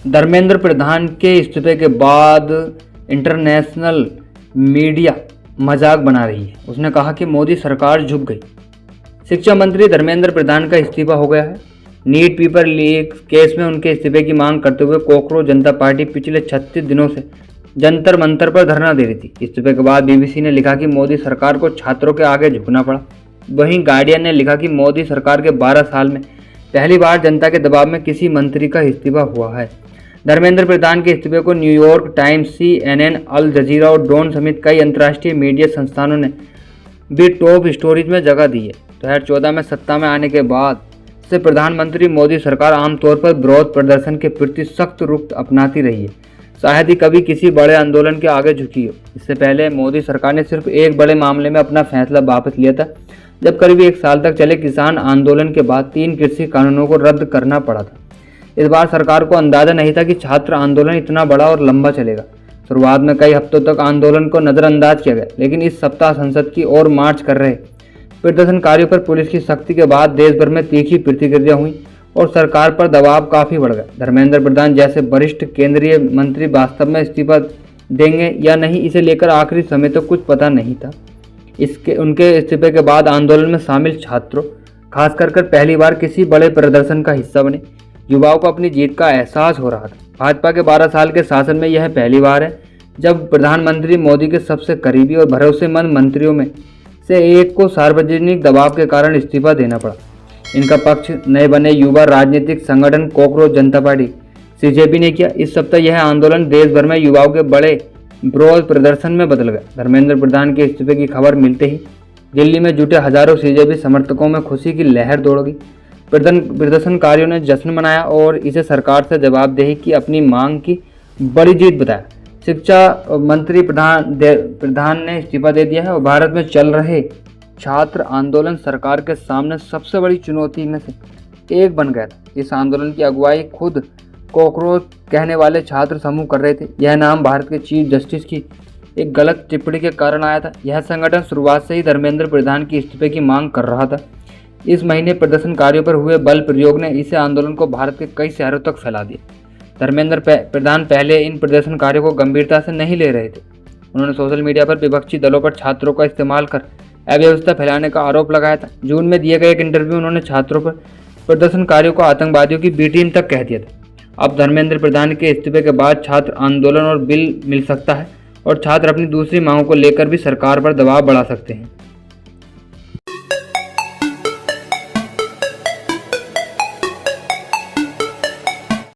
धर्मेंद्र प्रधान के इस्तीफे के बाद इंटरनेशनल मीडिया मजाक बना रही है। उसने कहा कि मोदी सरकार झुक गई। शिक्षा मंत्री धर्मेंद्र प्रधान का इस्तीफा हो गया है। नीट पेपर लीक केस में उनके इस्तीफे की मांग करते हुए कोकरोच जनता पार्टी पिछले 36 दिनों से जंतर मंतर पर धरना दे रही थी। इस्तीफे के बाद बीबीसी ने लिखा कि मोदी सरकार को छात्रों के आगे झुकना पड़ा। वहीं गार्डियन ने लिखा कि मोदी सरकार के 12 साल में पहली बार जनता के दबाव में किसी मंत्री का इस्तीफा हुआ है। धर्मेंद्र प्रधान के इस्तीफे को न्यूयॉर्क टाइम्स, CNN, अल जजीरा और डॉन समेत कई अंतर्राष्ट्रीय मीडिया संस्थानों ने भी टॉप स्टोरीज में जगह दी है। 2014 में सत्ता में आने के बाद से प्रधानमंत्री मोदी सरकार आमतौर पर विरोध प्रदर्शन के प्रति सख्त रुख अपनाती रही है। शायद ही कभी किसी बड़े आंदोलन के आगे झुकी हो। इससे पहले मोदी सरकार ने सिर्फ एक बड़े मामले में अपना फैसला वापस लिया था, जब करीब 1 साल तक चले किसान आंदोलन के बाद 3 कृषि कानूनों को रद्द करना पड़ा था। इस बार सरकार को अंदाजा नहीं था कि छात्र आंदोलन इतना बड़ा और लंबा चलेगा। शुरुआत में कई हफ्तों तक आंदोलन को नज़रअंदाज किया गया, लेकिन इस सप्ताह संसद की ओर मार्च कर रहे प्रदर्शनकारियों पर पुलिस की सख्ती के बाद देश भर में तीखी प्रतिक्रिया हुई और सरकार पर दबाव काफ़ी बढ़ गया। धर्मेंद्र प्रधान जैसे वरिष्ठ केंद्रीय मंत्री वास्तव में इस्तीफा देंगे या नहीं, इसे लेकर आखिरी समय तक कुछ पता नहीं था। उनके इस्तीफे के बाद आंदोलन में शामिल छात्रों खासकर पहली बार किसी बड़े प्रदर्शन का हिस्सा बने। युवाओं को अपनी जीत का एहसास हो रहा था। भाजपा के 12 साल के शासन में यह पहली बार है जब प्रधानमंत्री मोदी के सबसे करीबी और भरोसेमंद मंत्रियों में से एक को सार्वजनिक दबाव के कारण इस्तीफा देना पड़ा। इनका पक्ष नए बने युवा राजनीतिक संगठन कोकरोच जनता पार्टी CJP ने किया। इस सप्ताह यह आंदोलन देश भर में युवाओं के बड़े विरोध प्रदर्शन में बदल गया। धर्मेंद्र प्रधान के इस्तीफे की खबर मिलते ही दिल्ली में जुटे हजारों CJP समर्थकों में खुशी की लहर दौड़ गई। प्रदर्शनकारियों ने जश्न मनाया और इसे सरकार से जवाबदेही की अपनी मांग की बड़ी जीत बताया। शिक्षा मंत्री प्रधान ने इस्तीफा दे दिया है और भारत में चल रहे छात्र आंदोलन सरकार के सामने सबसे बड़ी चुनौती में से एक बन गया था। इस आंदोलन की अगुवाई खुद कोकरोच कहने वाले छात्र समूह कर रहे थे। यह नाम भारत के चीफ जस्टिस की एक गलत टिप्पणी के कारण आया था। यह संगठन शुरुआत से ही धर्मेंद्र प्रधान की इस्तीफे की मांग कर रहा था। इस महीने प्रदर्शनकारियों पर हुए बल प्रयोग ने इसे आंदोलन को भारत के कई शहरों तक फैला दिया। धर्मेंद्र प्रधान पहले इन प्रदर्शनकारियों को गंभीरता से नहीं ले रहे थे। उन्होंने सोशल मीडिया पर विपक्षी दलों पर छात्रों का इस्तेमाल कर अव्यवस्था फैलाने का आरोप लगाया था। जून में दिए गए एक इंटरव्यू में उन्होंने छात्रों पर प्रदर्शनकारियों को आतंकवादियों की बी टीम तक कह दिया था। अब धर्मेंद्र प्रधान के इस्तीफे के बाद छात्र आंदोलन और बिल मिल सकता है और छात्र अपनी दूसरी मांगों को लेकर भी सरकार पर दबाव बढ़ा सकते हैं।